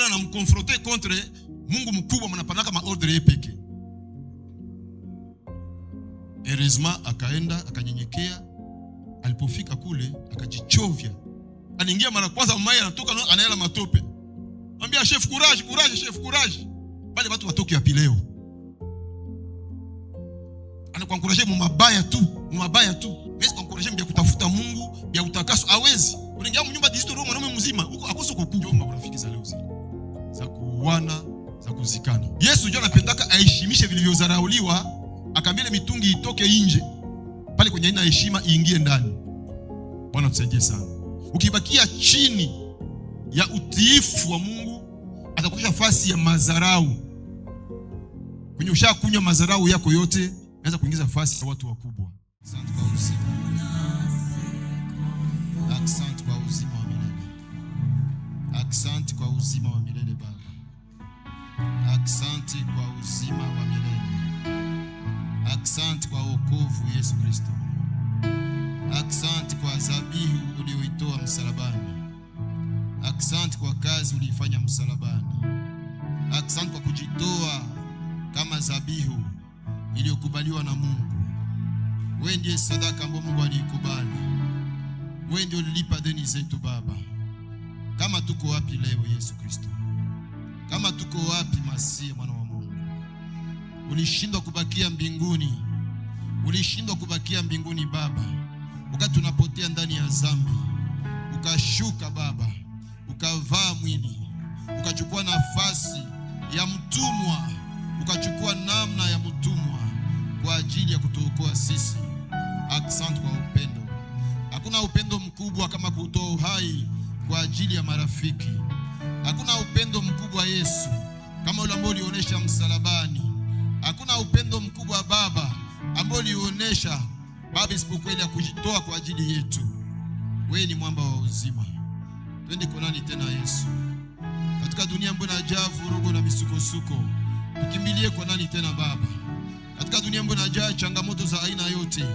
na namkonfronter contre Mungu mkubwa mnapanaka maordre yepeke. Heureusement akaenda akanyenyekea, alipofika kule akajichovya. Anaingia mara kwanza mama anatoka anaela matope. Mwambia chef courage, courage chef courage. Bale watu watoke hapi leo. Anakuencourager mu mabaya tu. Mimi encourager mbia kutafuta Mungu, mbia utakaso hawezi. Unaingia mnyumba district room mwanaume mzima, huko akoso kukunjomba urafiki za leo zile. Za kuwana, za kuzikana. Yesu ndio anapendaka aheshimishe vilivyozarauliwa, akaambia mitungi itoke nje. Pale kwenye ina heshima iingie ndani. Bwana tusaidie sana. Ukibakia chini ya utiifu wa Mungu, atakushia nafasi ya madharau. Kwenye ushakunywa madharau yako yote, naweza kuingiza nafasi ya watu wakubwa. Asante kwa uzima. Asante kwa uzima wa milele. Asante kwa uzima wa milele Baba. Asante kwa uzima wa milele. Asante kwa wokovu Yesu Kristo. Asante kwa dhabihu uliyoitoa msalabani. Asante kwa kazi uliyofanya msalabani. Asante kwa kujitoa kama dhabihu iliyokubaliwa na Mungu. Wewe ndiye sadaka ambayo Mungu alikubali. Wewe ndiye ulilipa deni zetu Baba. Kama tuko wapi leo Yesu Kristo? Kama tuko wapi Masihi mwana wa Mungu? Ulishindwa kubakia mbinguni. Ulishindwa kubakia mbinguni Baba. Wakati tunapotea ndani ya dhambi, ukashuka Baba, ukavaa mwili, ukachukua nafasi ya mtumwa, ukachukua namna ya mtumwa kwa ajili ya kutuokoa sisi. Asante kwa upendo. Hakuna upendo mkubwa kama kutoa uhai kwa ajili ya marafiki. Hakuna upendo mkubwa Yesu kama ule ambao ulionyesha msalabani. Hakuna upendo mkubwa Baba ambao ulionyesha Baba isipokuwa ile ya kujitoa kwa ajili yetu. Wewe ni mwamba wa uzima. Twende kwa nani tena Yesu? Katika dunia ambayo inajaa vurugu na misukosuko, tukimbilie kwa nani tena Baba? Katika dunia ambayo inajaa changamoto za aina yote,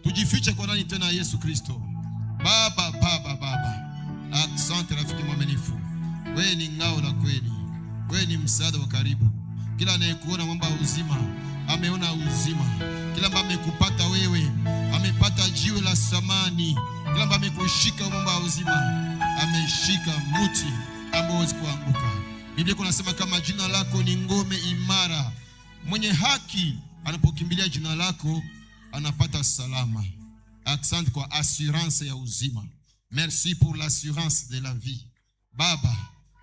tujifiche kwa nani tena Yesu Kristo? Baba. Asante rafiki mwaminifu. Wewe ni ngao la kweli. Wewe ni msaada wa karibu. Kila anayekuona mwamba wa uzima ameona uzima. Kila ambaye amekupata wewe amepata jiwe la samani. Kila ambaye amekushika mwamba wa uzima ameshika mti ambao hawezi kuanguka. Biblia inasema kama jina lako ni ngome imara, mwenye haki anapokimbilia jina lako anapata salama. Asante kwa assurance ya uzima. Merci pour l'assurance de la vie. Baba,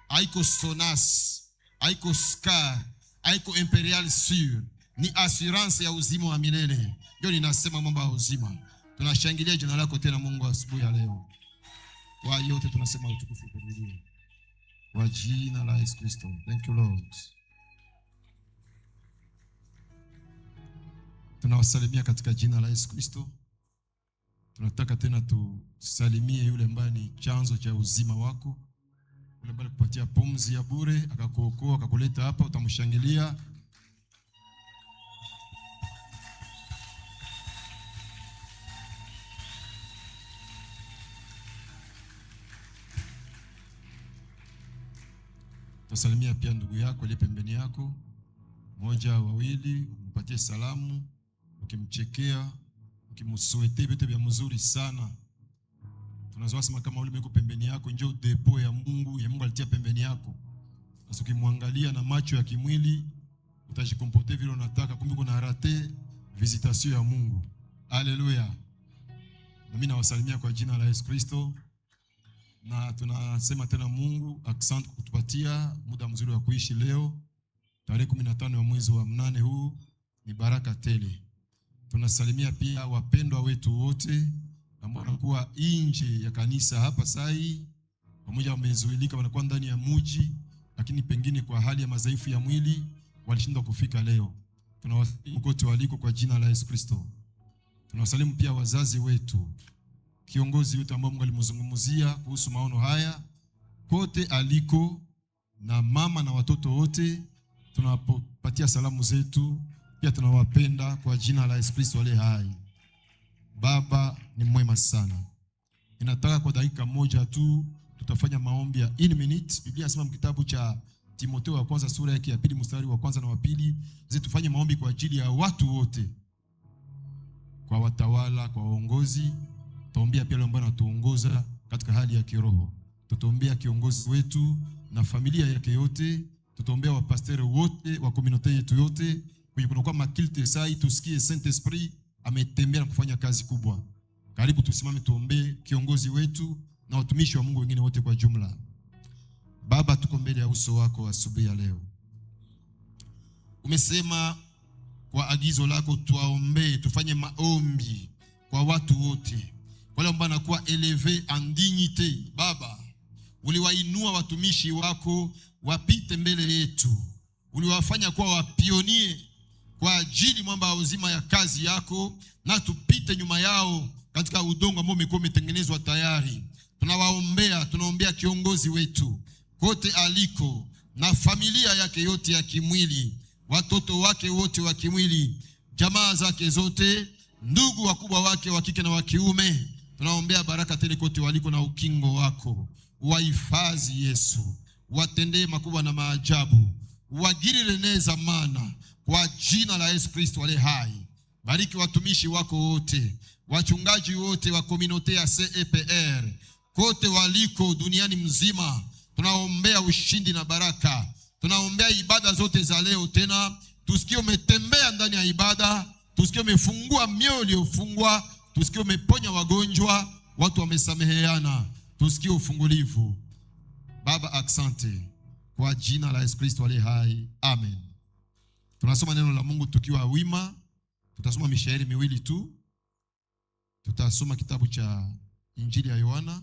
haiko Sonas, haiko Scar, haiko Imperial Sur, ni assurance ya uzima wa milele. Ndio ninasema mwamba wa uzima. Tunashangilia jina lako tena Mungu asubuhi ya leo. Kwa yote tunasema utukufu kwa Mungu. Kwa jina la Yesu Kristo. Thank you Lord. Tunawasalimia katika jina la Yesu Kristo. Tunataka tena tusalimie yule ambaye ni chanzo cha uzima wako. Yule ambaye kupatia pumzi ya bure, akakuokoa, akakuleta hapa, utamshangilia. Tusalimia pia ndugu yako aliye pembeni yako, mmoja wawili, umpatie salamu, ukimchekea, ukimswete vitu vya mzuri sana. Tunazowasema kama yule mko pembeni yako, njoo depo ya Mungu alitia pembeni yako. Sasa ukimwangalia na macho ya kimwili, utajikomporter vile unataka, kumbe kuna rate visitation ya Mungu. Haleluya. Na mimi nawasalimia kwa jina la Yesu Kristo. Na tunasema tena Mungu asante kwa kutupatia muda mzuri wa kuishi leo. Tarehe 15 ya mwezi wa 8 huu ni baraka tele. Tunasalimia pia wapendwa wetu wote ambao wanakuwa nje ya kanisa hapa sai, pamoja wamezuilika wanakuwa ndani ya mji, lakini pengine kwa hali ya madhaifu ya mwili walishindwa kufika leo. Tunawasalimu kote waliko kwa jina la Yesu Kristo. Tunawasalimu pia wazazi wetu, kiongozi wetu ambao Mungu alimzungumzia kuhusu maono haya, kote aliko, na mama na watoto wote tunawapatia salamu zetu. Pia tunawapenda kwa jina la Yesu Kristo aliye hai. Baba ni mwema sana. Ninataka kwa dakika moja tu tutafanya maombi ya 1 minute. Biblia inasema kitabu cha Timotheo wa kwanza sura yake ya 2 mstari wa kwanza na wa pili. Tufanye maombi kwa ajili ya watu wote, kwa watawala, kwa waongozi. Tuombea pia wale ambao wanatuongoza katika hali ya kiroho. Tutombea kiongozi wetu na familia yake yote. Tutombea wapasteri wote wa community yetu yote. Kwenye kwa makilte sai tusikie Saint Esprit ametembea na kufanya kazi kubwa. Karibu tusimame tuombe kiongozi wetu na watumishi wa Mungu wengine wote kwa jumla. Baba, tuko mbele ya uso wako asubuhi ya leo. Umesema kwa agizo lako tuwaombe, tufanye maombi kwa watu wote, wale ambao wanakuwa eleve en dignité. Baba, uliwainua watumishi wako wapite mbele yetu. Uliwafanya kuwa wapionie kwa ajili mwamba wa uzima ya kazi yako, na tupite nyuma yao katika udongo ambao umekuwa umetengenezwa tayari. Tunawaombea, tunaombea kiongozi wetu kote aliko na familia yake yote ya kimwili, watoto wake wote wa kimwili, jamaa zake zote, ndugu wakubwa wake wa kike na wa kiume. Tunaombea baraka tele kote waliko na ukingo wako. Wahifadhi Yesu, watendee makubwa na maajabu, wagirire neza mana kwa jina la Yesu Kristo aliye hai. Bariki watumishi wako wote, wachungaji wote wa community ya CEPR kote waliko duniani mzima. Tunaombea ushindi na baraka. Tunaombea ibada zote za leo tena. Tusikie umetembea ndani ya ibada, tusikie umefungua mioyo iliyofungwa, tusikie umeponya wagonjwa, watu wamesameheana, tusikie ufungulivu. Baba, asante kwa jina la Yesu Kristo aliye hai. Amen. Tunasoma neno la Mungu tukiwa wima. Tutasoma mishairi miwili tu. Tutasoma kitabu cha Injili ya Yohana.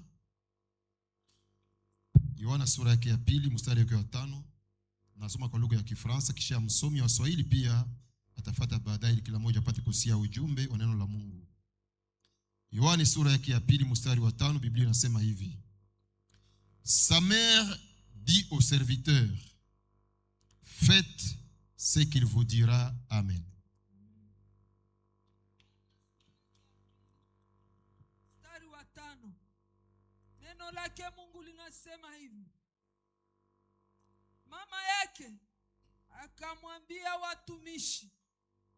Yohana sura yake ya 2 mstari wake wa 5. Nasoma kwa lugha ya Kifaransa, kisha msomi wa Swahili pia atafuata baadaye ili kila mmoja apate kusikia ujumbe wa neno la Mungu. Yohana sura yake ya 2 mstari wa 5, Biblia inasema hivi: Sa mère dit au serviteur, faites ce qu'il vous dira. Amen. Mstari wa 5. Neno lake Mungu linasema hivi: mama yake akamwambia watumishi,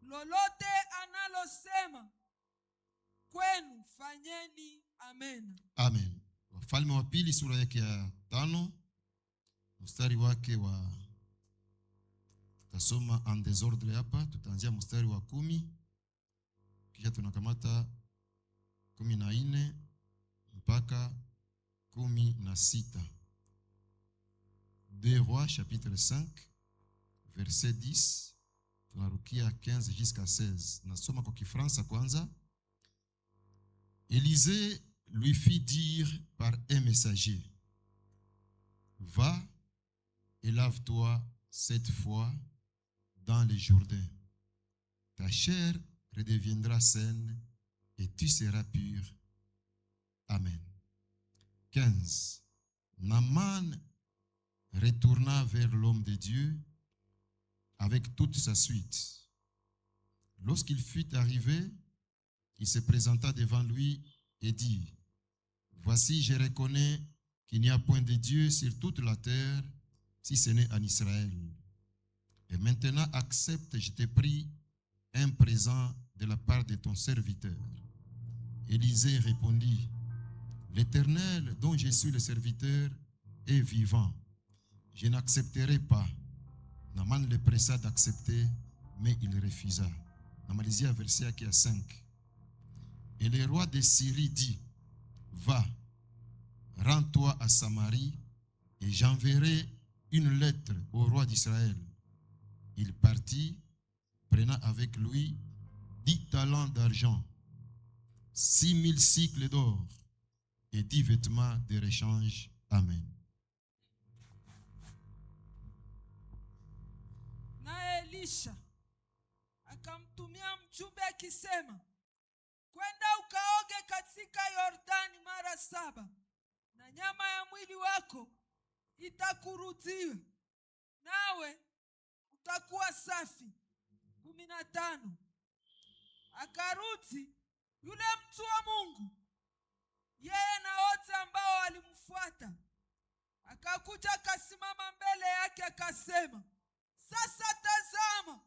lolote analosema kwenu fanyeni. Amen. Amen. Wafalme wa pili sura yake ya 5 mstari wake wa, tutasoma en désordre hapa. Tutaanzia mstari wa 10 kisha tunakamata 14 mpaka 16. Deux Rois chapitre 5 verset 10 tunarukia 15 jusqu'à 16. Nasoma kwa Kifaransa kwanza. Élisée lui fit dire par un messager, va et lave-toi 7 fois dans le Jourdain. Ta chair redeviendra saine et tu seras pur. Amen. 15. Naaman retourna vers l'homme de Dieu avec toute sa suite. Lorsqu'il fut arrivé, il se présenta devant lui et dit, voici, je reconnais qu'il n'y a point de Dieu sur toute la terre, si ce n'est en Israël. Et maintenant accepte, je te prie, un présent de la part de ton serviteur. Élisée répondit, l'Éternel dont je suis le serviteur est vivant. Je n'accepterai pas. Naaman le pressa d'accepter, mais il refusa. Namalizia verset qui a 5. Et le roi de Syrie dit, va, rends-toi à Samarie, et j'enverrai une lettre au roi d'Israël. Il partit, prenant avec lui 10 talents d'argent, 6000 cycles d'or et 10 vêtements de rechange. Amen. Na Elisha akamtumia mjumbe akisema, kwenda ukaoge katika Yordani mara 7, na nyama ya mwili wako itakurudia, nawe utakuwa safi. 15. Akarudi yule mtu wa Mungu, yeye na wote ambao walimfuata, akakuja akasimama mbele yake akasema, sasa tazama,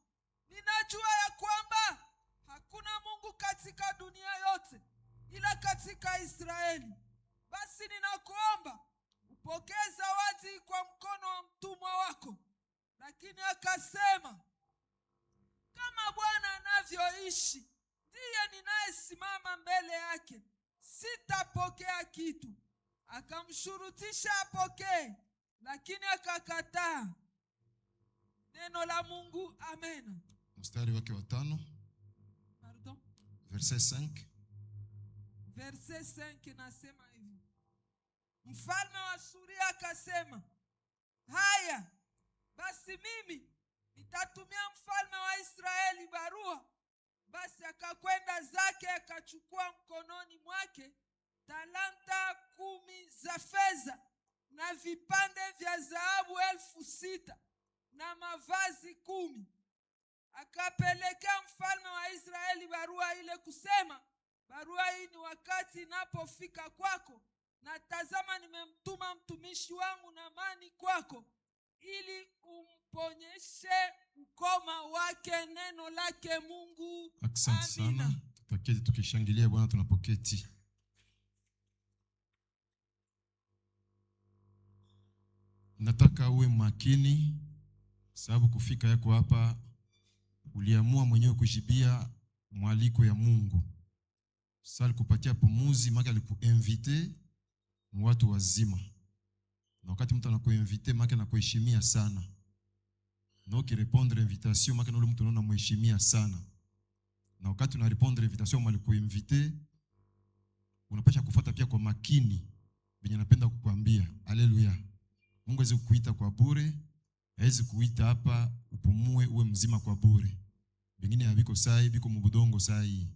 ninajua ya kwamba hakuna Mungu katika dunia yote ila katika Israeli. Basi ninakuomba upokee zawadi kwa mkono wa mtumwa wako. Lakini akasema, kama Bwana anavyoishi, ndiye ninayesimama mbele yake, sitapokea kitu. Akamshurutisha apokee, lakini akakataa. Neno la Mungu. Amen. Mstari wake wa 5. Pardon. Verset 5. Verset 5 nasema hivi. Mfalme wa Suria akasema, haya basi mimi nitatumia mfalme wa Israeli barua. Basi akakwenda zake, akachukua mkononi mwake talanta 10 za fedha na vipande vya dhahabu 6,000 na mavazi 10. Akapelekea mfalme wa Israeli barua ile kusema, barua hii ni wakati inapofika kwako, na tazama nimemtuma mtumishi wangu Naamani kwako ili umponyeshe ukoma wake. Neno lake Mungu. Asante sana. Tuketi tukishangilia Bwana, tunapoketi. Nataka uwe makini, sababu kufika yako hapa uliamua mwenyewe kujibia mwaliko ya Mungu. Sasa alikupatia pumuzi, maka alikuinvite watu wazima. Na wakati mtu anakuinvite, maka anakuheshimia sana. Na ukirepondre invitation, maka ule mtu anaona mheshimia sana. Na wakati unarepondre invitation alikuinvite, unapaswa kufuata pia kwa makini benye napenda kukuambia. Haleluya. Mungu hawezi kukuita kwa bure, hawezi kuita hapa upumue uwe mzima kwa bure. Bengine habiko sai, biko mubudongo sai.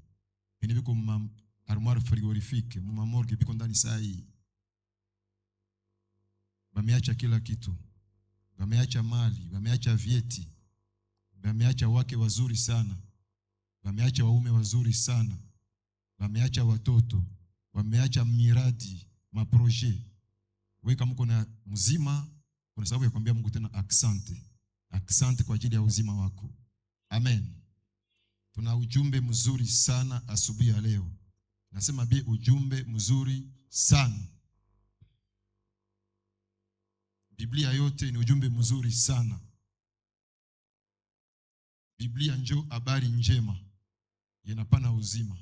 Bengine biko armoire frigorifique, mumamorgue biko ndani sai. Bameacha kila kitu. Bameacha mali, bameacha vieti. Bameacha wake wazuri sana. Bameacha waume wazuri sana. Bameacha watoto, bameacha miradi, maprojet. Wewe kama uko na mzima, kuna sababu ya kuambia Mungu tena asante. Asante kwa ajili ya uzima wako. Amen. Tuna ujumbe mzuri sana asubuhi ya leo. Nasema bi ujumbe mzuri sana. Biblia yote ni ujumbe mzuri sana. Biblia njo habari njema yanapana uzima.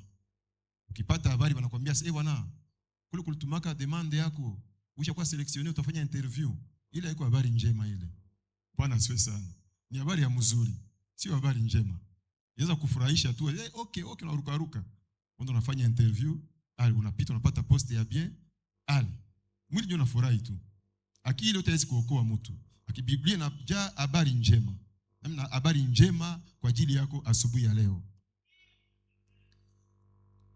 Ukipata habari wanakuambia sasa, bwana, kule kulitumaka demande yako, ushakuwa selectionné, utafanya interview. Ile haiko habari njema ile. Bwana asifiwe sana. Ni habari ya mzuri, sio habari njema. Inaweza kufurahisha tu, okay, unaruka ruka. Ndio unafanya interview, unapita unapata poste ya bien, mwili ndio unafurahi tu. Akili yote haiwezi kuokoa mtu. Biblia inajaa habari njema. Na habari njema kwa ajili yako asubuhi ya leo.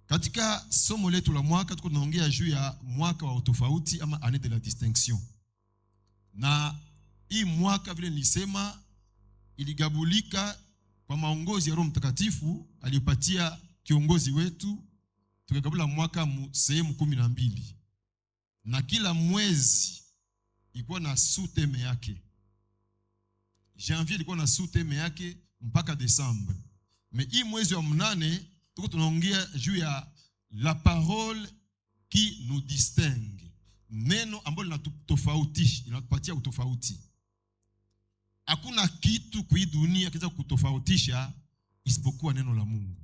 Katika somo letu la mwaka tuko tunaongea juu ya mwaka wa utofauti ama année de la distinction. Na hii mwaka vile nilisema iligabulika kwa maongozi ya Roho Mtakatifu aliyopatia kiongozi wetu. Tukagabula mwaka sehemu 12. Na kila mwezi ilikuwa na sous-theme yake. Janvier ilikuwa na sous-theme yake mpaka Desembre. Mais hii mwezi wa 8 tuko tunaongea juu ya la parole qui nous distingue. Neno ambalo linatofautisha, linatupatia utofauti. Hakuna kitu kwa hii dunia kinaweza kutofautisha isipokuwa neno la Mungu.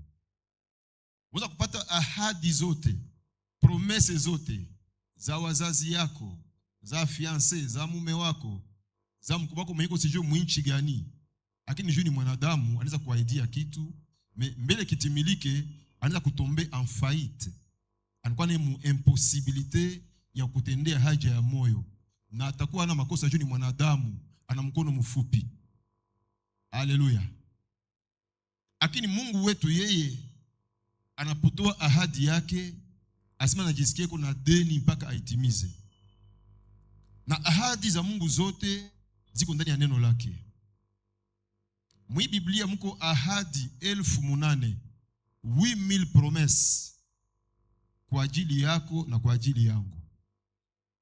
Unaweza kupata ahadi zote, promese zote za wazazi yako, za fiancé, za mume wako, za mkubwa wako mwenye sijui mwinchi gani. Lakini juu ni mwanadamu, anaweza kuahidia kitu, mbele kitimilike, anaweza kutombe en faillite. Anakuwa ni impossibilité ya kutendea haja ya moyo. Na atakuwa ana makosa juu ni mwanadamu, ana mkono mfupi. Haleluya. Lakini Mungu wetu yeye anapotoa ahadi yake, asema najisikie kuna deni mpaka aitimize. Na ahadi za Mungu zote ziko ndani ya neno lake. Mwi Biblia mko ahadi 8,000, 8,000 promesses kwa ajili yako na kwa ajili yangu.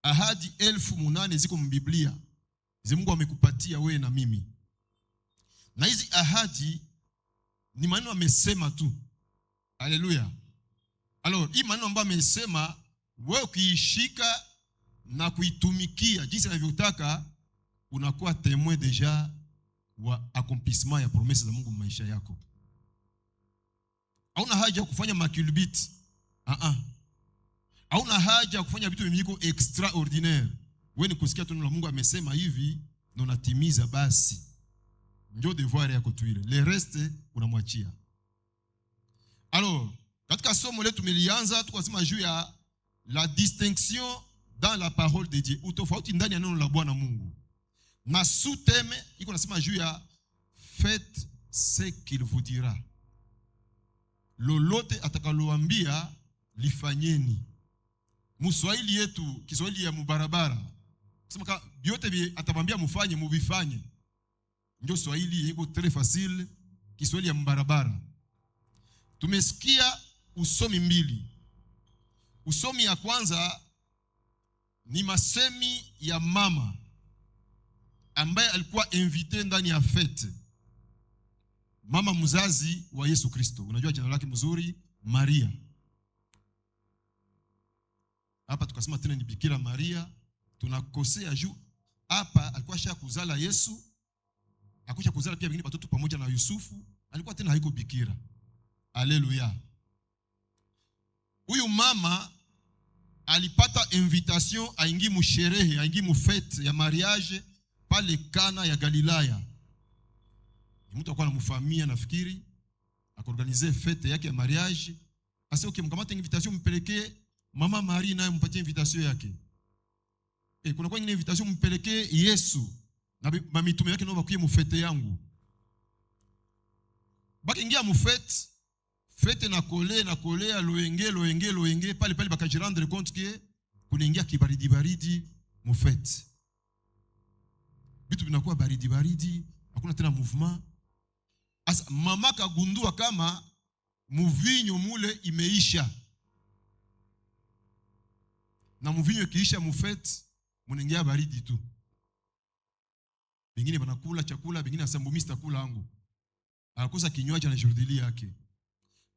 ahadi 1800 ziko mbiblia. Hizi Mungu amekupatia wewe na mimi. Na hizi ahadi ni maneno amesema tu. Haleluya. Alors, hii maneno ambayo amesema wewe ukiishika na kuitumikia jinsi anavyotaka, unakuwa témoin déjà wa accomplissement ya promesse za Mungu maisha yako. Hauna haja ya kufanya makulbit. Hauna haja ya kufanya vitu viko extraordinaire. Wewe ni kusikia tu neno la Mungu amesema hivi na unatimiza basi. Ndio devoir yako tu ile. Le reste unamwachia. Alors, katika somo letu tumelianza tukasema juu ya la distinction dans la parole de Dieu. Utofauti ndani ya neno la Bwana Mungu. Na sous-thème iko nasema juu ya faites ce qu'il vous dira. Lolote atakaloambia lifanyeni. Mswahili yetu, Kiswahili ya mubarabara. Sema kama vyote atamwambia mufanye, muvifanye. Ndio Swahili iko très facile, Kiswahili ya mubarabara. Tumesikia usomi mbili. Usomi ya kwanza ni masemi ya mama ambaye alikuwa invité ndani ya fete. Mama mzazi wa Yesu Kristo. Unajua jina lake mzuri, Maria. Hapa tukasema tena ni Bikira Maria. Tunakosea juu hapa alikuwa shaka kuzala Yesu. Akosha kuzala pia wengine watoto pamoja na Yusufu. Alikuwa tena haiko bikira. Haleluya. Huyu mama alipata invitation aingi musherehe, aingi mufete ya mariage pale Kana ya Galilaya. Mtu alikuwa anamfamia nafikiri, akaorganize fete yake ya mariage. Asa mkamata invitation mpelekee mama Maria naye mpatie invitation yake. Kuna kwa nyingine invitation mpelekee Yesu na mitume yake nao bakuye mufete yangu. Baki ingia mufete, fete na kolea loenge pale bakajirendre compte que kunaingia kibaridi mufete. Vitu vinakuwa baridi, hakuna tena mouvement. Asa mama kagundua kama muvinyo mule imeisha. Na muvinyo kiisha mufete, munaingia baridi tu. Bengine banakula chakula, bengine asambumista kula angu. Akakosa kinywaji na jordili yake.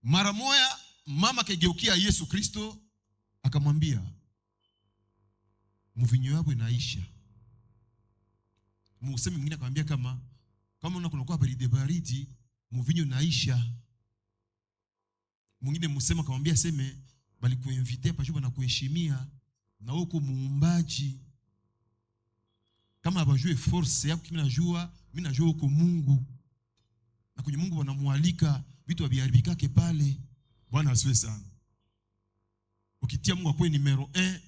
Mara moja mama kageukia Yesu Kristo akamwambia, muvinyo yako inaisha. Musemi mwingine akamwambia kama unakuwa baridi, muvinyo inaisha. Mwingine musema akamwambia seme bali kuinvite pa juba na kuheshimia na uko muumbaji. Kama abajue force yako mimi najua uko Mungu. Na kwenye Mungu wanamualika vitu viharibikake pale. Bwana asifiwe sana. Ukitia Mungu akwe numero 1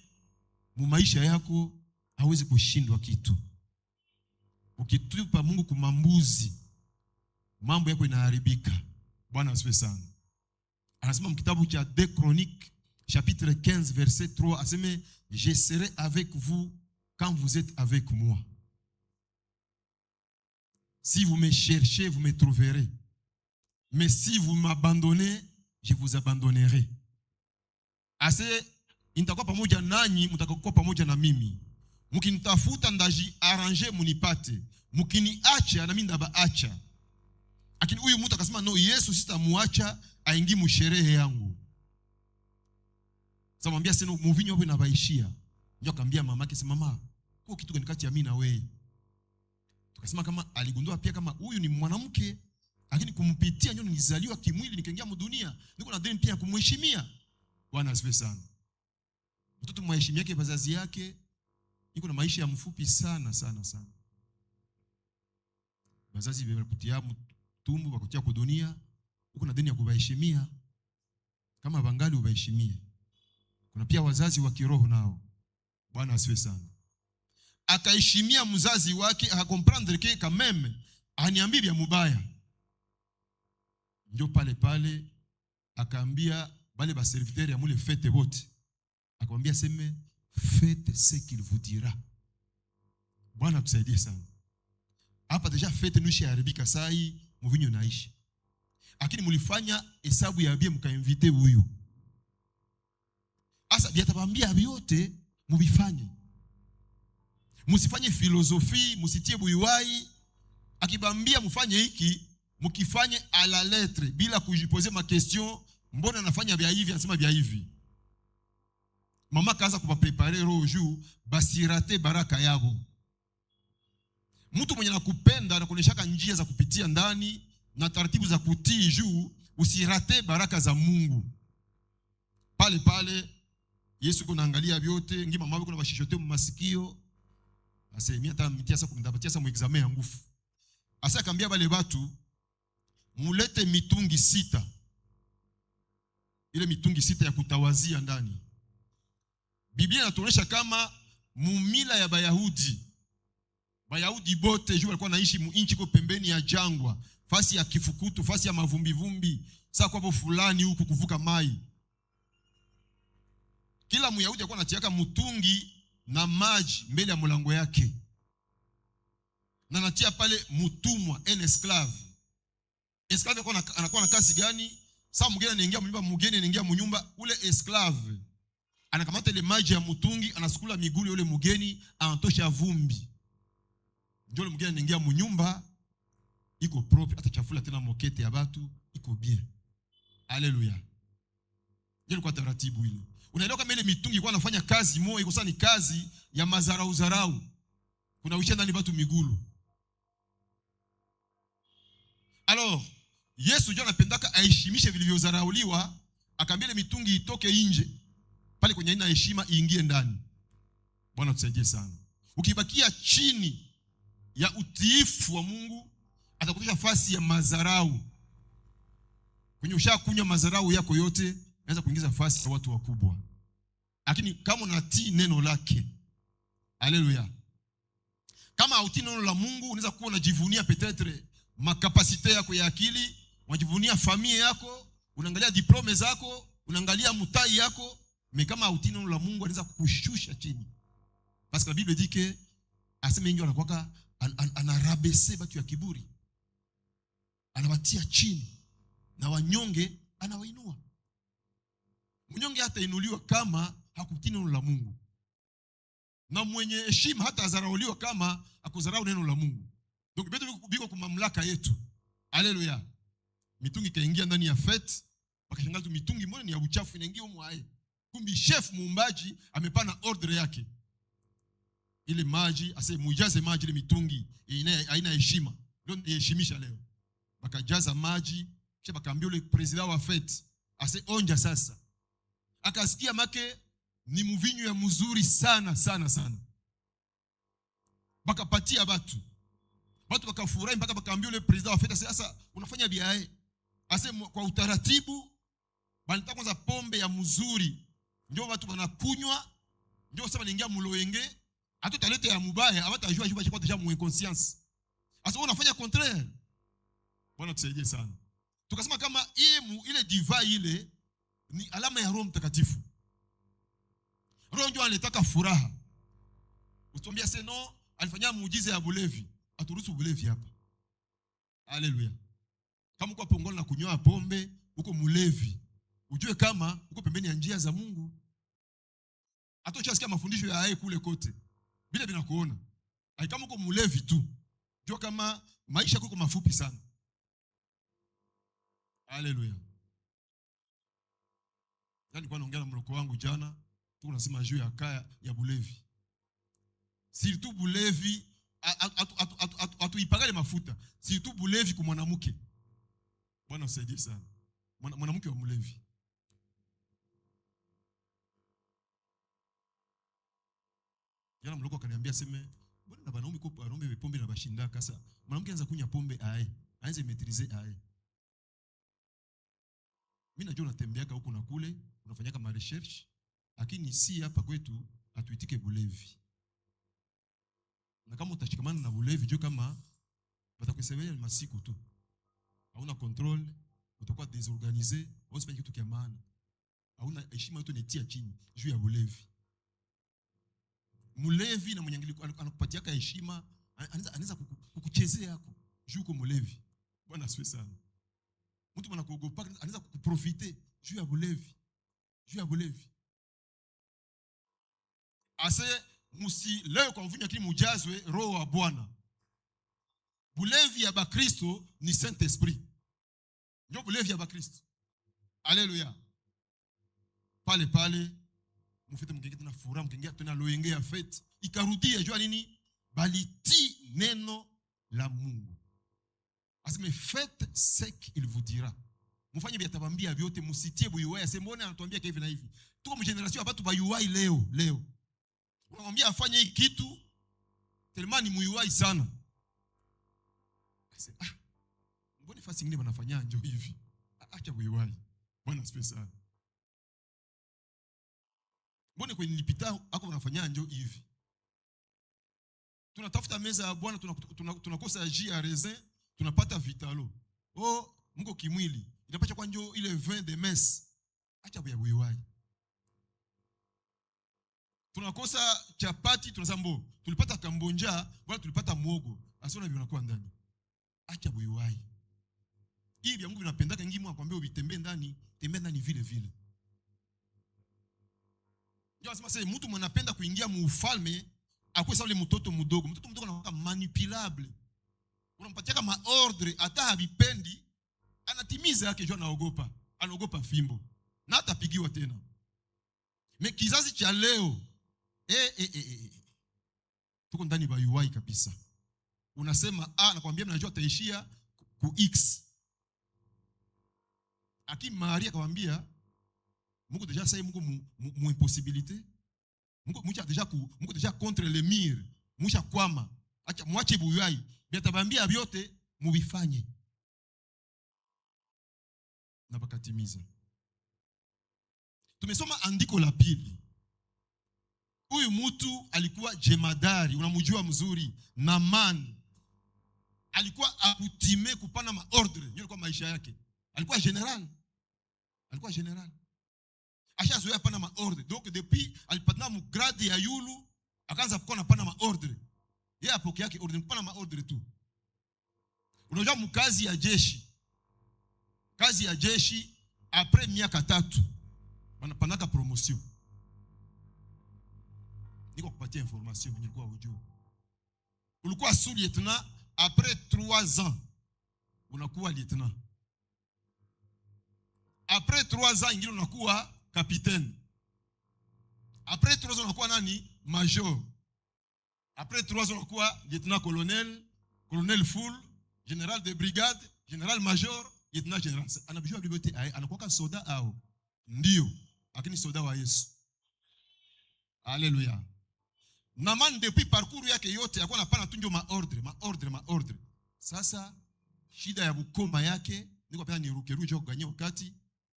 mu maisha yako hawezi kushindwa kitu. Ukitupa Mungu kumambuzi, mambo yako inaharibika. Bwana asifiwe sana. Anasema mkitabu cha 2 Chroniques chapitre 15 verset 3 aseme je serai avec vous quand vous êtes avec moi. Si vous me cherchez, vous me trouverez. Mais si vous m'abandonnez, je vous abandonnerai. Ase nitakuwa pamoja nanyi, mtakuwa pamoja na mimi. Mkinitafuta ndaji arranger munipate. Mkiniacha na mimi ndabaacha. Lakini huyu mtu akasema no, Yesu sitamuacha aingi musherehe yangu. Sasa mwambia sasa muvinyo hapo inabaishia. Ndio akamwambia mamake, sema mama, kwa kitu gani kati ya mimi na wewe? Tukasema kama aligundua pia kama huyu ni mwanamke, lakini kumpitia nyoni nilizaliwa kimwili nikaingia mdunia, niko na deni pia kumheshimia. Bwana asifiwe sana. Mtoto mheshimia yake wazazi yake, niko na maisha ya mfupi sana. Wazazi wanakutia tumbo wakutia kwa dunia, uko na deni ya kubaheshimia. Kama bangali ubaheshimie. Kuna pia wazazi wa kiroho nao. Bwana asifiwe sana. Akaheshimia mzazi wake, akakomprendre que quand même aniambia vya mubaya. Ndio pale akaambia bale ba serviteurs ya mule fete wote. Akamwambia seme faites ce qu'il vous dira. Bwana tusaidie sana. Hapa deja fete nushi haribika sai, mvinyo naishi. Lakini mulifanya hesabu ya bia mkainvite huyu. Asa biatabambia vyote mubifanye. Msifanye filosofi, msitie buiwai. Akibambia mfanye hiki, mkifanye à la lettre bila kujipoze ma question, mbona nafanya vya hivi, anasema vya hivi. Mama kaanza kuwaprepare roho juu basirate baraka yabo. Mtu mwenye nakupenda anakuonyeshaka njia za kupitia ndani na taratibu za kutii juu usirate baraka za Mungu. Pale pale Yesu kunaangalia vyote, ngima mama kuna bashishote mu masikio. Asemia hata mitia sasa kumdapatia sasa mu examen ya nguvu. Asa akambia bale watu mulete mitungi 6. Ile mitungi 6 ya kutawazia ndani. Biblia inatuonyesha kama mumila ya Bayahudi bote juu walikuwa naishi inchi kwa pembeni ya jangwa, fasi ya kifukutu, fasi ya mavumbi. Sasa kwa fulani huku kuvuka mai. Kila Myahudi alikuwa anatiaka mtungi na maji mbele ya mlango yake. Na natia pale mtumwa, en esclave. Esclave anakuwa na kazi gani? Sasa mgeni anaingia mnyumba, mgeni anaingia mnyumba, ule esclave anakamata ile maji ya mtungi, anasukula miguu yule mgeni, anatosha vumbi. Ndio yule mgeni anaingia mnyumba, iko propre, atachafula tena mokete ya watu, iko bien. Haleluya. Ndio kwa taratibu ile. Unaelewa kama ile mitungi ilikuwa inafanya kazi moja, iko sana ni kazi ya mazarau. Kuna uisha ndani watu migulu. Alors, Yesu ndio anapendaka aheshimishe vilivyozarauliwa, akaambia ile mitungi itoke nje. Pale kwenye ina heshima iingie ndani. Bwana tusaidie sana. Ukibakia chini ya utiifu wa Mungu, atakutisha fasi ya mazarau. Kwenye ushakunywa mazarau yako yote, anaweza kuingiza fasi ya watu wakubwa. Lakini kama unatii neno lake, haleluya. Kama hautii neno la Mungu, unaweza kuwa unajivunia peut-être makapasite yako ya akili, unajivunia familia yako, unaangalia diplome zako, unaangalia mutai yako, mais kama hautii neno la Mungu anaweza kukushusha chini. Parce que la Bible dit que aseme ingi anakuwa anarabese batu ya kiburi. Anawatia chini na wanyonge anawainua. Mnyonge hata inuliwa kama hakutii neno la Mungu. Na mwenye heshima hata azarauliwa kama hakuzarau neno la Mungu. Donc beto biko kwa mamlaka yetu. Haleluya. Mitungi kaingia ndani ya fete, wakashangaa tu mitungi mbona ni ya uchafu inaingia humo hae. Kumbi chef muumbaji amepana ordre yake. Ile maji ase mujaze maji ile mitungi haina heshima. Ndio niheshimisha leo. Bakajaza maji, kisha bakaambia yule president wa fete ase onja sasa. Akasikia make ni mvinyo ya mzuri sana. Bakapatia watu bakafurahi mpaka bakaambia yule president wa fete sasa unafanya biae. Ase kwa utaratibu banataka kwanza pombe ya mzuri. Ndio watu wanakunywa, ndio sasa wanaingia muloenge. Hata talete ya mubaya, hawatajua kwa deja mu inconscience. Asa unafanya contraire. Bwana tusaidie sana. Tukasema kama ile divai ile ni alama ya Roho Mtakatifu. Roho ndio anataka furaha. Usituambia seno alifanya muujiza ya bulevi. Aturuhusu bulevi hapa. Haleluya. Kama uko pongola na kunywa pombe, uko mulevi. Ujue kama uko pembeni ya njia za Mungu. Atochasikia mafundisho ya haye kule kote. Bila binakuona. Kama uko mulevi tu. Jua kama maisha yako mafupi sana. Haleluya. Yani kwa naongea na mloko wangu jana, tuko nasema juu ya kaya ya bulevi. Surtout bulevi atuipagale mafuta. Surtout bulevi kwa mwanamke. Bwana usaidie sana. Mwanamke wa mulevi. Jana mloko akaniambia sema, "Mbona na banaume kwa banaume pombe na bashinda kasa. Mwanamke anza kunywa pombe aanze maîtriser ae." Mimi najua unatembeaka huko na kule, unafanya kama research, lakini si hapa kwetu atuitike bulevi. Na kama utashikamana na bulevi, jua kama watakusemea masiku tu. Hauna control, utakuwa désorganisé, usifanye kitu kia maana. Hauna heshima yote netia chini juu ya bulevi. Mulevi na mwenye anakupatia heshima, anaweza kukuchezea yako juu uko mulevi. Bwana asifiwe sana. Mtu anakuogopa anaweza kukuprofiter juu ya bulevi. Ase leo kwa mvunya kile mujazwe roho wa Bwana. Bulevi ya bakristo ni Saint Esprit. Ndio bulevi ya bakristo. Haleluya. Pale mufete mkenge tena furaha, mkenge tena loenge ya fete. Ikarudia jua nini? Baliti neno la Mungu. Aseme faites ce qu'il vous dira. Mufanye biatabambia vyote, musitie buyuwai. Aseme mbona anatuambia hivi na hivi. Tuko mgeneration watu bayuwai leo. Unamwambia afanye hiki kitu, tellement ni muyuwai sana. Aseme mbona fasi nyingine wanafanya njo hivi. Acha buyuwai. Bwana asifiwe sana. Mbona kwenye nilipita hako wanafanya njo hivi. Tunatafuta meza ya Bwana, tunakosa jus ya raisin, tunapata vitalo. Mko kimwili. Inapacha kwa njo ile vin de messe. Acha buyuwai. Tunakosa chapati, tunasambo. Tulipata kambonja, wala tulipata muogo. Asiona vile unakuwa ndani. Acha buyuwai. Hivi Mungu vinapendaka ngimu akwambia ubitembe ndani, tembe ndani vile vile. Ndio asema sasa mtu mwanapenda kuingia mu ufalme, akwe sawa ile mtoto mdogo. Mtoto mdogo anakuwa manipulable. Unampatia kama ordre hata habipendi, anatimiza yake jua anaogopa. Anaogopa fimbo. Na atapigiwa tena. Me kizazi cha leo tuko ndani bayuwai kabisa. Unasema nakwambia mnajua taishia ku X. Aki Maria akamwambia Mungu deja sasa Mungu mu impossibilité. Mungu deja contre le mur. Musha kwama. Acha mwache buyuwai. Biatabambia vyote mubifanye. Na bakatimiza. Tumesoma andiko la pili. Huyu mtu alikuwa jemadari, unamjua mzuri, Naaman. Alikuwa akutime kupana maordre, ndio ilikuwa maisha yake. Alikuwa general. Ashazoea pana maordre. Donc depuis alipatana mu grade ya yulu, akaanza kuwa napana maordre. Yeye apoke yake ordre kupana maordre tu. Unajua mkazi ya jeshi. Kazi ya jeshi après miaka 3 wanapanaka promotion. Niko kupatia information nilikuwa ujue. Ulikuwa sous-lieutenant, après 3 ans unakuwa lieutenant. Après 3 ans ingine unakuwa capitaine. Après 3 ans unakuwa nani? Major. Après 3 ans unakuwa lieutenant colonel full, général de brigade, général major, lieutenant général. Anabijua bibote anakuwa soda au ndio, lakini soda wa Yesu. Haleluya. Naaman depuis parcours yake yote alikuwa anapana tunjo maordre. Sasa shida ya bukoma yake niko pia niruke kuganya wakati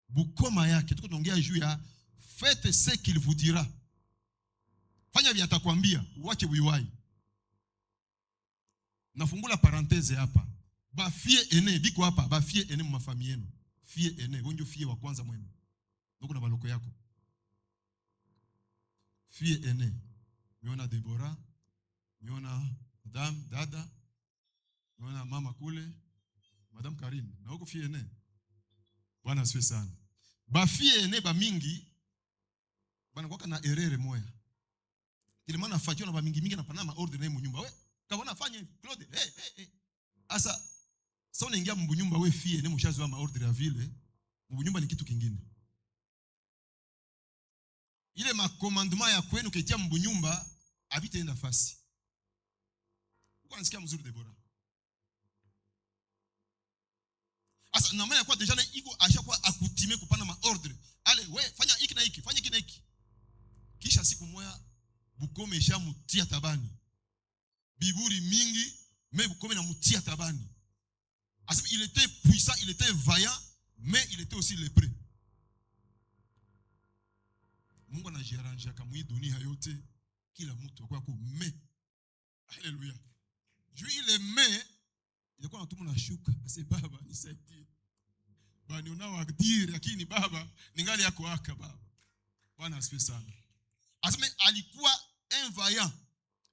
bukoma yake tuko tunaongea juu ya faites ce qu'il vous dira. Fanya vile atakwambia, uache buyuwai. Nafungula parenthese hapa. Ba fie ene biko hapa, ba fie ene mu famille yenu. Fie ene, wonjo fie wa kwanza mwenu. Ndio na baloko yako. Fie ene. Miona Deborah, miona dada, miona mama kule, Madame Karine. Na huko fie ene. Bwana asifiwe sana. Ba fie ene ba mingi bana kwa na erreur moya. Tilimana fakio na ba mingi na panama order na mu nyumba. We, kaona fanya hivi. Claude, asa sasa unaingia mu nyumba we fie ene mshazo wa order ya vile. Mu nyumba ni kitu kingine. Ile makomandema ya kwenu ketia mu nyumba habitaenda fasi. Uko nasikia mzuri Deborah. Asa Naaman ya kwa deja na iko ashakuwa akutime kupana maordre. Ale we fanya hiki na hiki, fanya hiki na hiki. Kisha siku moja bukome ishamutia tabani. Biburi mingi mais bukome na mutia tabani. Asa il était puissant, il était vaillant, mais il était aussi lépreux. Mungu anajiaranja kama hii dunia yote kila mtu kwa me. Haleluya. Juu ile me ilikuwa natumu na shuka. Ase baba nisaidie. Bani unawadiri lakini baba ningali yako aka baba. Bwana asifiwe sana. Aseme alikuwa vaillant.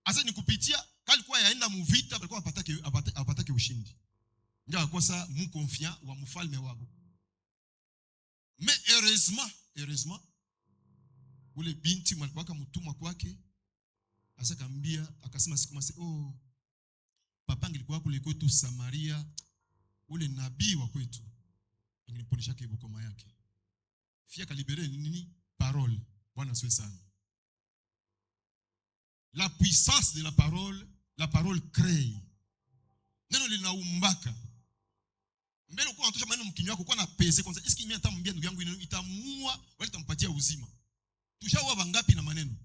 Asa nikupitia kalikuwa yaenda mu vita alikuwa apatake ushindi. Ndio akosa mu confiant wa mfalme wabo. Mais heureusement ule binti mwalikuwa mtumwa kwake Asa kambia akasema siku mase, papa angilikuwa kule kwetu Samaria, ule nabii wa kwetu angeniponesha kibukoma yake. Fia kalibere nini? Parole. Bwana asifiwe sana. La puissance de la parole crée. Neno linaumbaka. Mbele uko unatosha maneno mkinywa wako kwa na pese kwanza. Eski mimi atamwambia ndugu yangu itamuua wala itampatia uzima. Tushaua bangapi na maneno?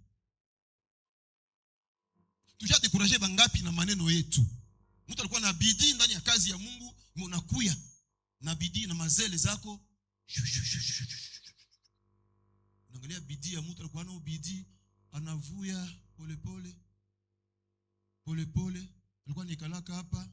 Tushadekuraje bangapi na maneno yetu? Mtu alikuwa na bidii ndani ya kazi ya Mungu, unakuya na bidii na mazele zako. Unaangalia bidii ya mtu alikuwa na bidii, anavuya polepole. Alikuwa nikalaka hapa,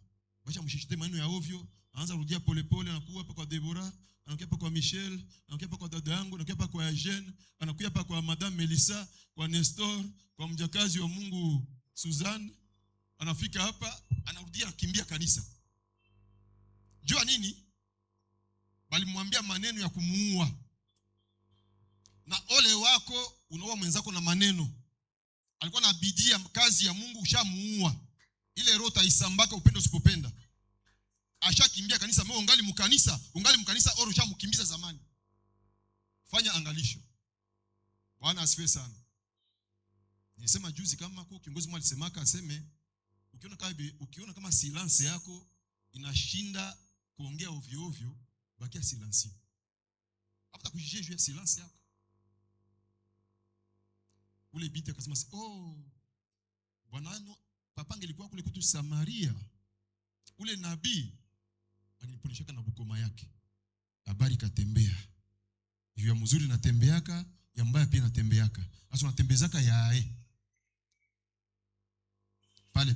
basha mshishite maneno ya ovyo, anaanza rudia polepole, anakuwa hapa kwa Deborah, anakuja hapa kwa Michel, anakuja hapa kwa dada yangu, anakuja hapa kwa Eugene, anakuja hapa kwa Madame Melissa, kwa Nestor, kwa mjakazi wa Mungu Suzanne. Anafika hapa, anarudia akimbia kanisa. Jua nini? Bali mwambia maneno ya kumuua. Na ole wako unaoa mwenzako na maneno. Alikuwa na bidii ya kazi ya Mungu, ushamuua. Ile roho taisambaka upendo usipopenda. Ashakimbia kanisa, wewe ungali mkanisa oro ushamkimbiza zamani. Fanya angalisho. Bwana asifiwe sana. Nilisema juzi kama kwa kiongozi mmoja alisemaka aseme ukiona kama silence yako inashinda kuongea ovyo ovyo, bakia silence. Hata kujijia juu ya silence yako. Ule binti akasema, bwana papa angelikuwa kule kwetu Samaria, ule nabii angeniponeshaka na bukoma yake. Habari katembea. Juu ya mzuri natembeaka, ya mbaya pia natembeaka. Sasa unatembezaka yae. Pale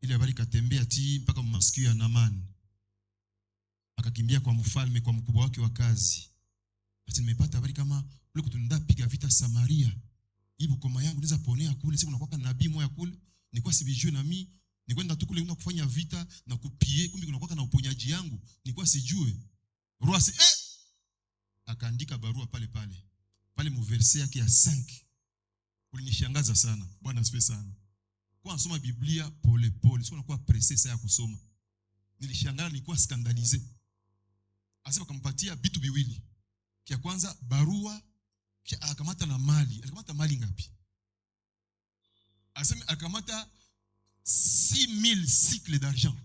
ile habari katembea mpaka masikio ya Naamani. Akakimbia kwa mfalme, kwa mkubwa wake wa kazi. Basi nimepata habari kama ule kutunenda piga vita Samaria. Ibu koma yangu niza ponea kule, siku unakuwa nabii moya kule, nilikuwa sivijue na mimi, nikwenda tu kule kufanya vita na kupie, kumbe kunakuwa na uponyaji yangu, nilikuwa sijue. Roasi akaandika barua pale mu verse yake ya 5. Ulinishangaza sana. Bwana asifiwe sana. Kwa nasoma Biblia pole, sio unakuwa pressé sana ya kusoma. Nilishangaa, nilikuwa skandalize. Asema akampatia vitu viwili. Kia kwanza barua, kia akamata na mali. Alikamata mali ngapi? Asema akamata 6000 cycles d'argent.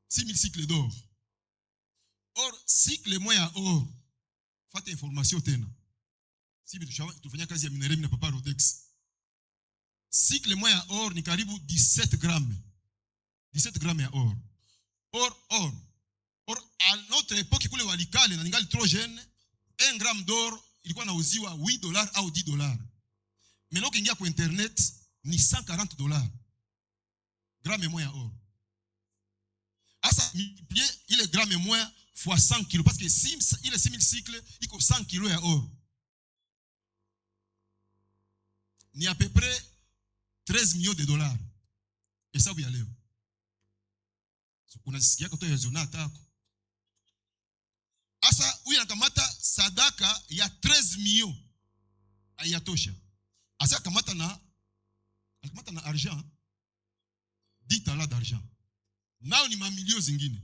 6000 cycles d'or. Or cycle moya or. Fata information tena. Si tufanya kazi ya mineremi na papa Rodex. Cycle moya or ni karibu 17 grammes. 17 grammes ya or. Or à notre époque kule walikale na ningali trop jeune, 1 gramme d'or ilikuwa nauziwa $8 au $10. Mais leo kingia kwa internet ni $140. Gramme moya or. Asa multiplier ile gramme moya fois 100 kg parce que ile 6000 cycles iko 100 kg ya or. Ni à peu près $13 millions. Hesabu ya leo. Unasikia kwa toyo zonata yako. Asa huyu anakamata sadaka ya 13 millions. Ayatosha. Asa akamata na argent, 10 talents d'argent. Nao ni mamilio zingine.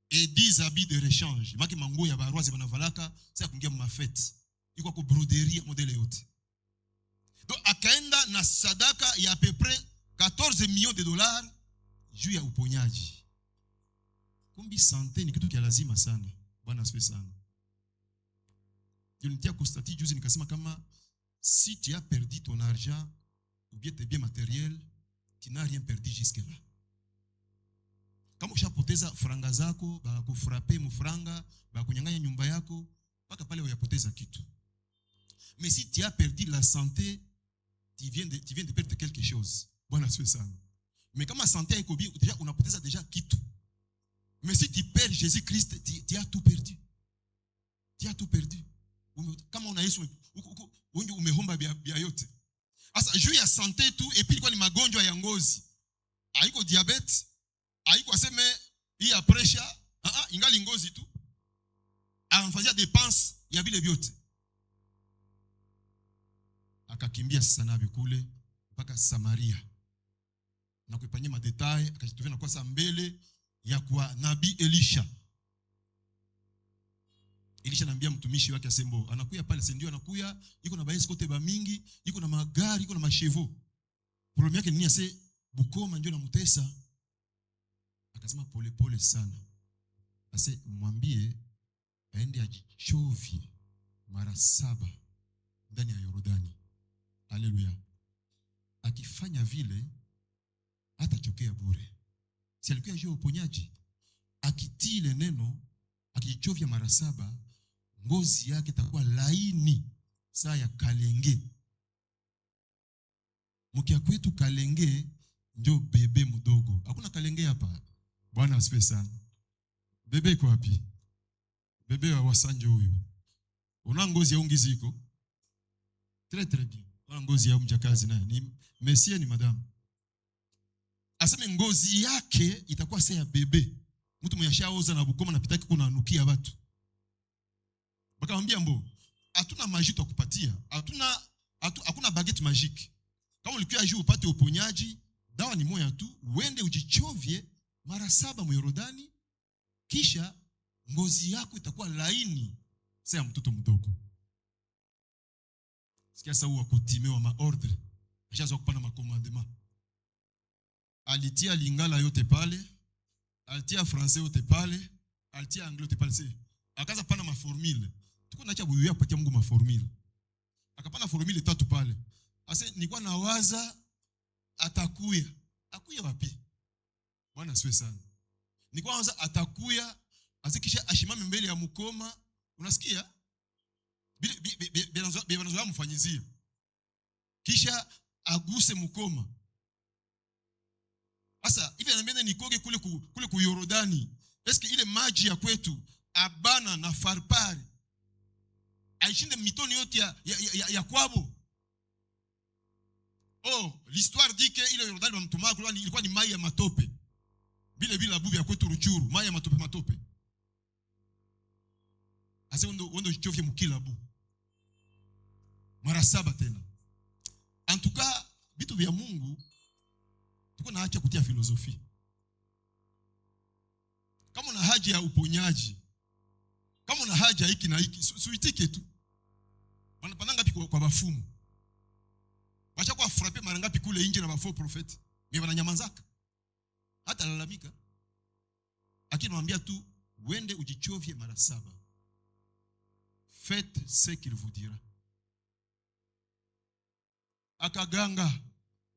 Et 10 habits de rechange. Maki manguo ya baroise banavalaka, sasa kuingia mafete. Iko kwa broderie modele yote. Donc akaenda na sadaka ya à peu près $14 millions juu ya uponyaji. Kumbi santé ni kitu kia lazima sana. Bwana asifiwe sana. Nilitia constater juzi nikasema kama si tu as perdu ton argent ou bien tes biens matériels, tu n'as rien perdu jusque là. Kama ushapoteza franga zako, bakufrape mfranga, bakunyang'anya nyumba yako, mpaka pale uyapoteza kitu. Mais si tu as perdu la santé, tu viens de perdre quelque chose. Bwana asifiwe sana. Mais kama santé iko bien, déjà unapoteza déjà kitu. Mais si tu perds Jésus-Christ, tu as tout perdu. Tu as tout perdu. Kama una Yesu, unje umehomba bia yote. Asa juu ya santé tu, et puis ilikuwa ni magonjwa ya ngozi. Haiko diabete, haiko aseme hii ya pressure, ingali ngozi tu. Anafanyia dépense ya vile vyote. Akakimbia sasa na kule mpaka Samaria. Na kuipanyia madetail akajituvia na kwa saa mbele ya kwa nabii Elisha. Elisha anambia mtumishi wake asembo, anakuya pale sendio anakuya, iko na baesi kote ba mingi, iko na magari, iko na mashevo. Problem yake nini ase Bukoma ndio namutesa. Akasema pole pole sana. Ase mwambie aende ajichovye mara 7 ndani ya Yordani. Haleluya. Akifanya vile hatachokea bure. Si alikuwa juu uponyaji. Akitii ile neno, akichovya mara 7, ngozi yake itakuwa laini saa ya kalenge. Mkia kwetu kalenge ndio bebe mdogo. Hakuna kalenge hapa. Bwana asifiwe sana. Bebe iko wapi? Bebe wa Wasanje huyu. Una ngozi ya ungiziko? Très bien. Una ngozi ya mjakazi naye. Ni Messia ni madam. Aseme ngozi yake itakuwa saa ya bebe. Mtu mwenye na Bukoma napitaki kuna anukia watu. Bakamwambia mbo, hatuna maji tukupatia. Hakuna baguette magique. Kama ulikuwa juu upate uponyaji, dawa ni moja tu, uende ujichovye mara 7 mu Yordani, kisha ngozi yako itakuwa laini saa mtoto mdogo. Sikia sawa wa kutimewa maordre, ashaanza kupana makomandema. Alitia lingala yote pale, alitia français yote pale, alitia anglais yote pale. Akaanza pana maformule. Tuko naacha buyu ya kupatia Mungu maformule. Akapana formule 3 pale. Ase nilikuwa nawaza atakuya. Akuya wapi? Bwana asifiwe sana. Nilikuwa nawaza atakuya, azikisha ashimame mbele ya mkoma. Unasikia? Bibanazoea mfanyizie. Kisha aguse mkoma. Asa hivi anambia nikoge kule ku Yordani. Eske ile maji ya kwetu Abana na Farpari aishinde mitoni yote ya kwabo? Oh, l'histoire dit que ile Yordani wa mtuma ilikuwa ni mai ya matope. Bila bubu ya kwetu Ruchuru, mai ya matope. Ase ondo chofye mukila bu. Mara 7 tena. En tout cas, vitu vya Mungu tuko naacha kutia filosofi. Kama una haja ya uponyaji, kama una haja hiki na hiki, suitike tu. Wanapanda ngapi kwa bafumu? Bacha kwa frappe mara ngapi kule nje na bafo prophet? Ni wananyamanzaka. Hata lalamika. Akimwambia tu wende ujichovye mara 7. Faites ce qu'il vous dira. Akaganga,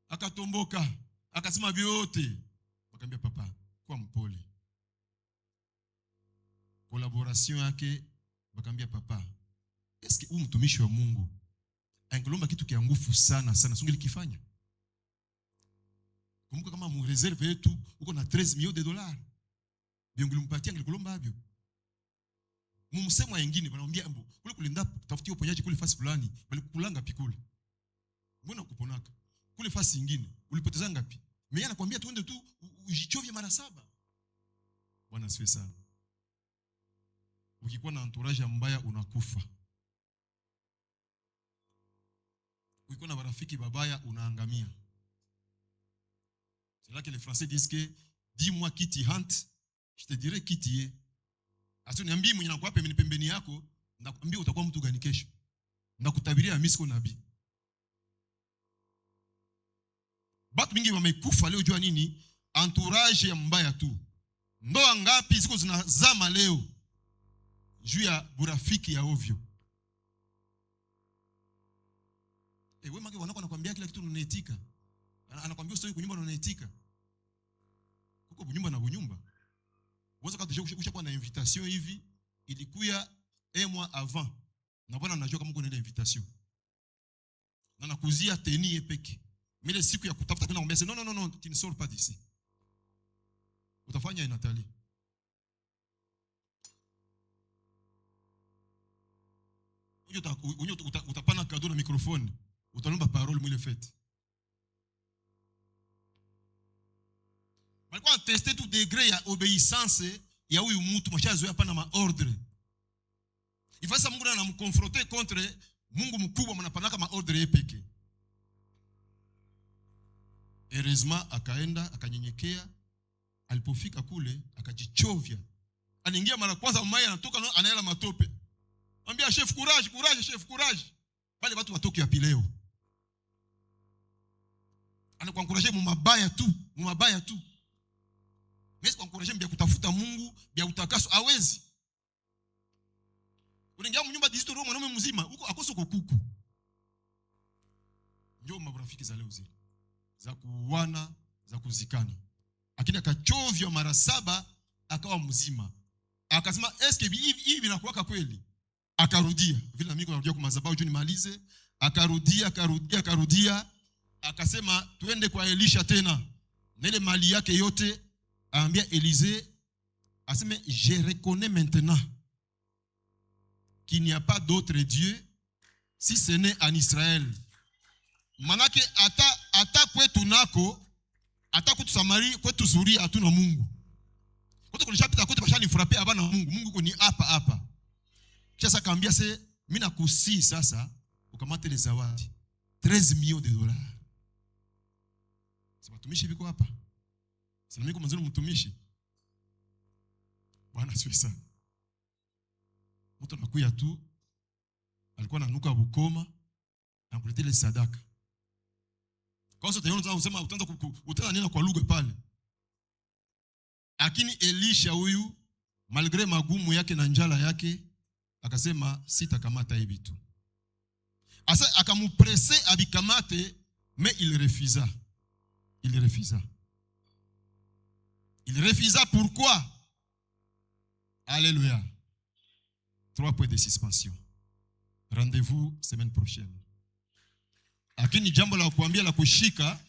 akatomboka, akasema vyote. Wakambia papa, kwa mpole. Collaboration yake, wakambia papa, eske mtumishi wa Mungu angelomba kitu kia nguvu sana sungeli kifanya? Kumbuka kama mu reserve yetu uko na 13 millions de dollars. Biongulu mpatia angelomba abyo. Mumsemo wengine wanamwambia mbo, kule kulinda tafutia uponyaji kule fasi fulani, bali kulanga pikule. Mbona kuponaka? Kule fasi nyingine ulipoteza ngapi? Mimi anakuambia tuende tu ujichovye mara 7. Bwana asifiwe sana. Ukikuwa na entourage mbaya unakufa. Ukikuwa na marafiki babaya unaangamia. C'est là que les Français disent que dis-moi qui t'y hante, je te dirai qui t'y est. Aso niambie mwenye nakuape pembeni yako, ndakwambia utakuwa mtu gani kesho. Ndakutabiria misiko nabii. Batu mingi wamekufa leo jua nini? Entourage ya mbaya tu. Ndoa ngapi ziko zinazama leo juu ya burafiki ya ovyo. Wewe mage wanako anakuambia kila kitu unaitika. Anakuambia usitoe kunyumba unaitika. Kuko bunyumba na bunyumba. Woza kati ushakuwa na invitation hivi, ilikuya un mois avant. Na bwana anajua kama uko na invitation. Na nakuzia teni epeke. Mile siku ya kutafuta tena umbese, non, tu ne sors pas d'ici. Utafanya Nathalie. Utapana cadeau na microphone. Utalomba parole mwile fete. Balikuwa tester tout degré ya obéissance ya huyu mtu mshazoea hapa na maordre. Ifasa Mungu na mkonfronter contre Mungu mkubwa mnapanaka maordre yepeke. Heureusement akaenda akanyenyekea. Alipofika kule akajichovya. Anaingia mara kwanza mmoja anatoka anaela matope. Mwambia chef courage, courage chef courage. Bali watu watoke ya pileo. Anakuencourager mu mabaya tu. Mesi kuencourager mbia kutafuta Mungu, mbia utakaso hawezi. Unaingia mnyumba dizito roho mwanaume mzima, huko akoso kuku. Ndio marafiki za leo zile. Za kuuana, za kuzikana. Lakini akachovya mara 7 akawa mzima. Akasema eske hivi vinakuwa kweli? Akarudia. Vile na mimi narudia kwa madhabahu juu nimalize. Akarudia. Akasema tuende kwa Elisha tena. Na ile mali yake yote aambia Élisée, aseme je reconnais maintenant qu'il n'y a pas d'autre Dieu si ce n'est en Israël. Manake ata kwetu nako, ata kwetu Samari, kwetu Suria hatuna Mungu. Kote kulishapita kote bashani frappe abana Mungu. Mungu ko ni hapa. Kisha akaambia mimi nakusi sasa ukamate ile zawadi 13 millions de dollars. Sema mtumishi biko hapa. Sina mimi mwanzo mtumishi. Bwana asifiwe sana. Mtu anakuja tu alikuwa ananuka Bukoma na kuletea ile sadaka. Kwa sababu tayari unasema utaanza neno kwa lugha pale. Lakini Elisha huyu malgré magumu yake na njala yake akasema sitakamata hivi tu. Asa akamupresser abikamate, mais il refusa. Il refusa pourquoi? Alléluia. 3 points de suspension. Rendez-vous semaine prochaine. Lakini jambo la kuambia la kushika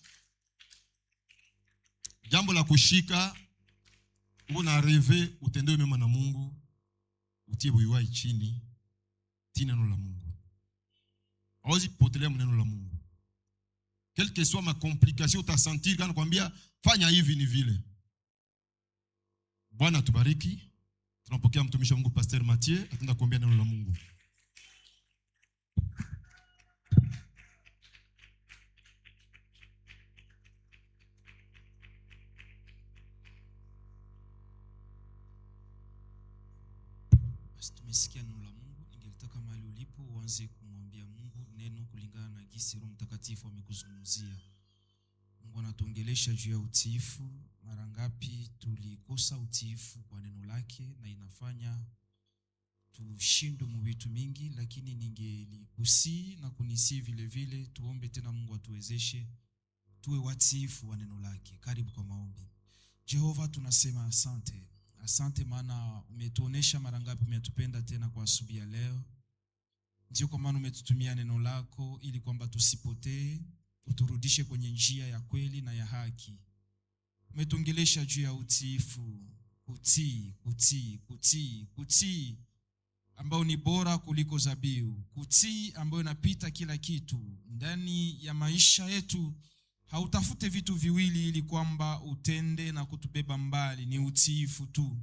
una rêver utendee mema na Mungu, utie buiwai chini tina neno la Mungu. Hawezi potelea neno la Mungu. Quelle que soit ma complication utasentir kana kwambia fanya hivi ni vile. Bwana tubariki. Tunapokea mtumishi wa Mungu Pastor Mathieu atenda kuombea neno la Mungu. Basi tumesikia neno la Mungu, ningelitaka mahali ulipo uanze kumwambia Mungu neno kulingana na gisi Roho Mtakatifu amekuzungumzia. Mungu anatuongelesha juu ya utiifu. Mara ngapi tulikosa utiifu kwa neno lake na inafanya tushindwe mu vitu mingi, lakini ningelikusi na kunisi vile vile tuombe tena Mungu atuwezeshe tuwe watiifu wa neno lake. Karibu kwa maombi. Jehova, tunasema asante. Asante maana umetuonesha mara ngapi umetupenda tena kwa asubuhi ya leo. Ndio kwa maana umetutumia neno lako ili kwamba tusipotee, uturudishe kwenye njia ya kweli na ya haki. Umetuongelesha juu ya utiifu, kutii ambao ni bora kuliko zabihu, kutii ambao inapita kila kitu ndani ya maisha yetu. Hautafute vitu viwili ili kwamba utende na kutubeba mbali, ni utiifu tu.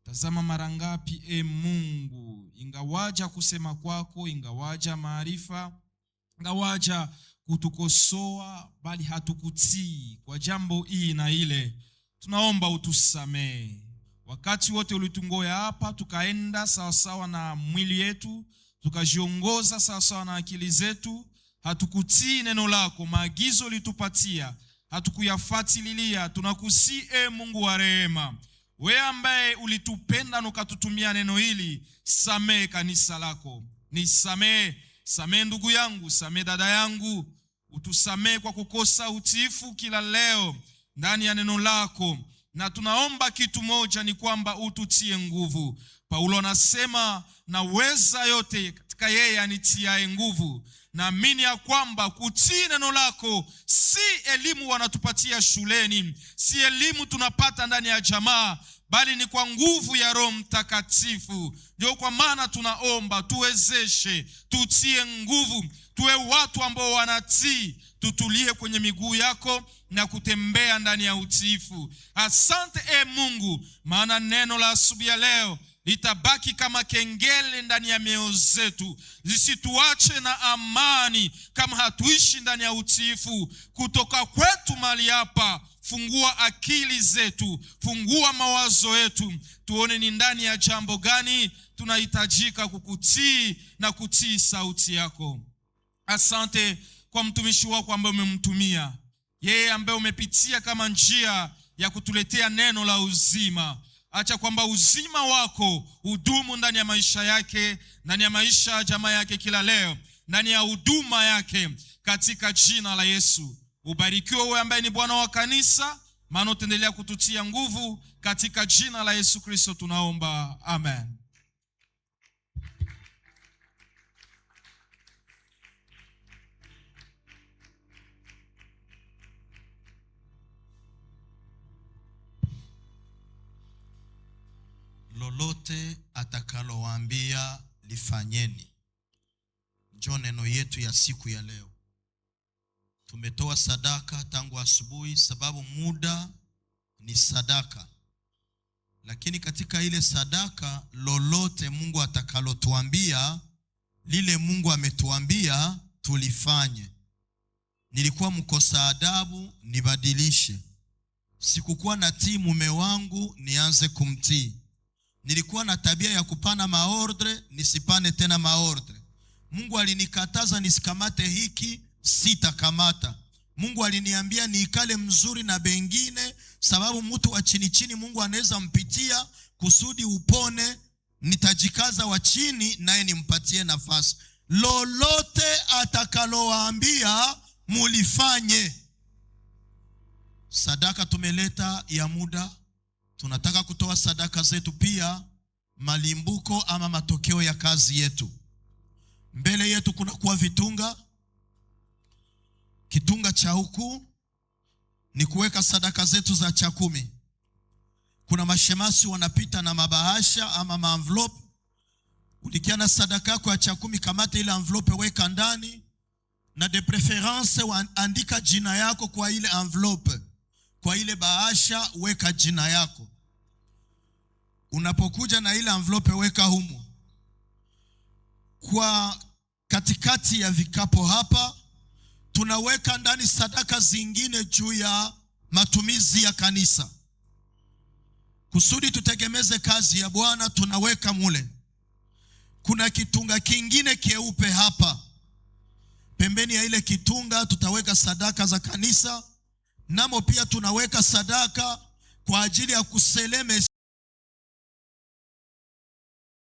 Tazama mara ngapi Mungu, ingawaja kusema kwako, ingawaja maarifa, ingawaja kutukosoa, bali hatukutii kwa jambo hii na ile. Tunaomba utusamee. Wakati wote ulitungoya hapa, tukaenda sawasawa na mwili yetu, tukajiongoza sawasawa na akili zetu, hatukutii neno lako, maagizo ulitupatia, hatukuyafuatilia. Tunakusi Mungu wa rehema, wewe ambaye ulitupenda na ukatutumia neno hili, samee kanisa lako. Nisamee, samee ndugu yangu, samee dada yangu, utusamee kwa kukosa utiifu kila leo ndani ya neno lako. Na tunaomba kitu moja, ni kwamba ututie nguvu. Paulo anasema naweza yote katika yeye anitiaye nguvu. Naamini ya kwamba kutii neno lako si elimu wanatupatia shuleni, si elimu tunapata ndani ya jamaa, bali ni kwa nguvu ya Roho Mtakatifu. Ndio kwa maana tunaomba tuwezeshe, tutie nguvu, tuwe watu ambao wanatii, tutulie kwenye miguu yako na kutembea ndani ya utiifu. Asante Mungu, maana neno la asubuhi ya leo litabaki kama kengele ndani ya mioyo zetu. Zisituache na amani kama hatuishi ndani ya utiifu. Kutoka kwetu mahali hapa, fungua akili zetu, fungua mawazo yetu, tuone ni ndani ya jambo gani tunahitajika kukutii na kutii sauti yako. Asante kwa mtumishi wako ambaye umemtumia, yeye ambaye umepitia kama njia ya kutuletea neno la uzima. Acha kwamba uzima wako udumu ndani ya maisha yake, ndani ya maisha ya jamaa yake kila leo, ndani ya huduma yake, katika jina la Yesu. Ubarikiwe wewe ambaye ni Bwana wa kanisa, maana utaendelea kututia nguvu, katika jina la Yesu Kristo tunaomba, amen. Lolote atakalowaambia lifanyeni. Njoo neno yetu ya siku ya leo. Tumetoa sadaka tangu asubuhi, sababu muda ni sadaka. Lakini katika ile sadaka, lolote Mungu atakalotuambia, lile Mungu ametuambia tulifanye. Nilikuwa mkosa adabu, nibadilishe. Sikukuwa natii mume wangu, nianze kumtii. Nilikuwa na tabia ya kupana maordre, nisipane tena maordre. Mungu alinikataza nisikamate hiki, sitakamata. Mungu aliniambia niikale mzuri na bengine, sababu mtu wa chini chini Mungu anaweza mpitia kusudi upone. Nitajikaza wa chini naye nimpatie nafasi. Lolote atakalowaambia mulifanye. Sadaka tumeleta ya muda. Tunataka kutoa sadaka zetu pia, malimbuko ama matokeo ya kazi yetu. Mbele yetu kuna kuwa vitunga. Kitunga cha huku ni kuweka sadaka zetu za cha 10. Kuna mashemasi wanapita na mabahasha ama maenvelope. Ulikiana sadaka yako ya cha 10, kamata ile envelope, weka ndani, na de preference andika jina yako kwa ile envelope. Kwa ile bahasha weka jina yako. Unapokuja na ile envelope weka humu. Kwa katikati ya vikapo hapa tunaweka ndani sadaka zingine juu ya matumizi ya kanisa. Kusudi tutegemeze kazi ya Bwana, tunaweka mule. Kuna kitunga kingine keupe hapa. Pembeni ya ile kitunga tutaweka sadaka za kanisa. Namo pia tunaweka sadaka kwa ajili ya kuseleme